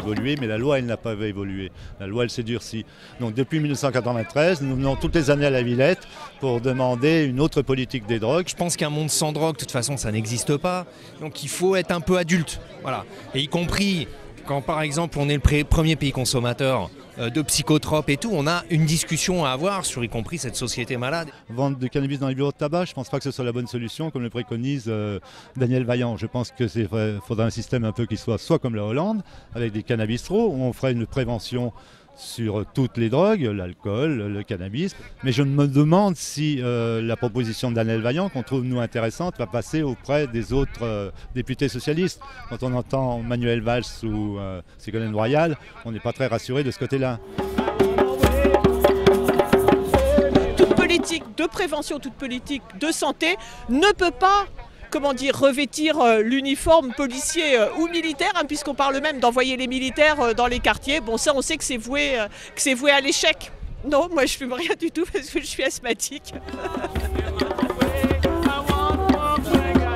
évolué, mais la loi, elle n'a pas évolué. La loi, elle s'est durcie. Donc depuis 1993, nous venons toutes les années à la Villette pour demander une autre politique des drogues. Je pense qu'un monde sans drogue, de toute façon, ça n'existe pas. Donc il faut être un peu adulte. Voilà. Et y compris quand, par exemple, on est le premier pays consommateur de psychotropes et tout, on a une discussion à avoir sur y compris cette société malade. Vendre du cannabis dans les bureaux de tabac, je ne pense pas que ce soit la bonne solution, comme le préconise Daniel Vaillant. Je pense qu'il faudrait un système un peu qui soit comme la Hollande, avec des cannabistros, où on ferait une prévention sur toutes les drogues, l'alcool, le cannabis. Mais je me demande si la proposition de Daniel Vaillant, qu'on trouve nous intéressante, va passer auprès des autres députés socialistes. Quand on entend Manuel Valls ou Ségolène Royal, on n'est pas très rassuré de ce côté-là. Toute politique de prévention, toute politique de santé ne peut pas revêtir l'uniforme policier ou militaire, hein, puisqu'on parle même d'envoyer les militaires dans les quartiers. Bon, ça, on sait que c'est voué à l'échec. Non, moi, je fume rien du tout parce que je suis asthmatique.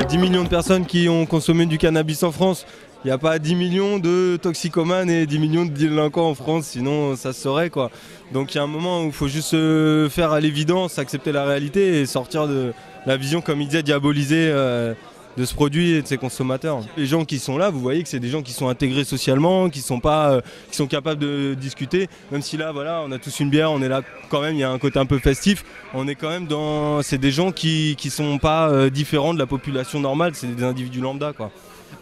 10 millions de personnes qui ont consommé du cannabis en France. Il n'y a pas 10 millions de toxicomanes et 10 millions de délinquants en France, sinon ça se saurait, quoi. Donc il y a un moment où il faut juste se faire à l'évidence, accepter la réalité et sortir de la vision, comme il disait, diabolisée de ce produit et de ses consommateurs. Les gens qui sont là, vous voyez que c'est des gens qui sont intégrés socialement, qui sont capables de discuter, même si là, voilà, on a tous une bière, on est là quand même, il y a un côté un peu festif. On est quand même c'est des gens qui sont pas différents de la population normale, c'est des individus lambda, quoi.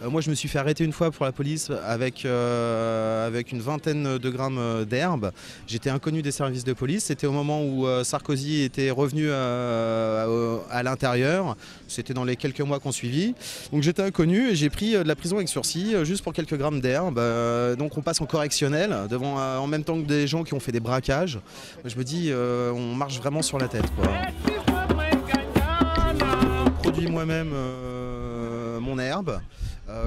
Moi, je me suis fait arrêter une fois pour la police avec une vingtaine de grammes d'herbe. J'étais inconnu des services de police. C'était au moment où Sarkozy était revenu à l'intérieur. C'était dans les quelques mois qu'on suivit. Donc j'étais inconnu et j'ai pris de la prison avec sursis juste pour quelques grammes d'herbe. Donc on passe en correctionnel en même temps que des gens qui ont fait des braquages. Je me dis, on marche vraiment sur la tête, quoi. Je produis moi-même mon herbe.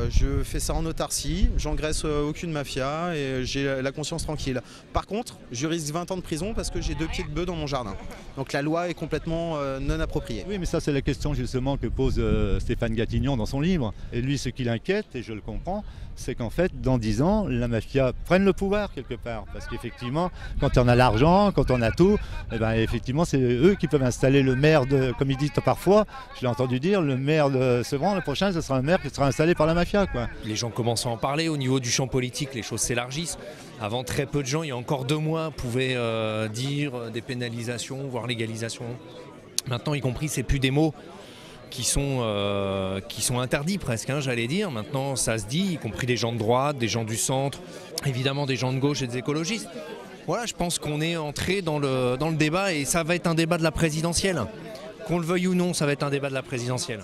Je fais ça en autarcie, j'engraisse aucune mafia et j'ai la conscience tranquille. Par contre, je risque 20 ans de prison parce que j'ai 2 pieds de bœuf dans mon jardin. Donc la loi est complètement non appropriée. Oui, mais ça c'est la question justement que pose Stéphane Gatignon dans son livre. Et lui, ce qui l'inquiète, et je le comprends, c'est qu'en fait, dans 10 ans, la mafia prenne le pouvoir quelque part. Parce qu'effectivement, quand on a l'argent, quand on a tout, eh ben, effectivement, c'est eux qui peuvent installer le maire comme ils disent parfois, je l'ai entendu dire, le maire de Sevran, le prochain, ce sera un maire qui sera installé par la mafia, quoi. Les gens commencent à en parler au niveau du champ politique, les choses s'élargissent. Avant, très peu de gens, il y a encore 2 mois, pouvaient dire des pénalisations, voire légalisation. Maintenant, y compris, c'est plus des mots qui sont interdits presque, hein, j'allais dire. Maintenant, ça se dit, y compris des gens de droite, des gens du centre, évidemment des gens de gauche et des écologistes. Voilà, je pense qu'on est entré dans le débat et ça va être un débat de la présidentielle. Qu'on le veuille ou non, ça va être un débat de la présidentielle.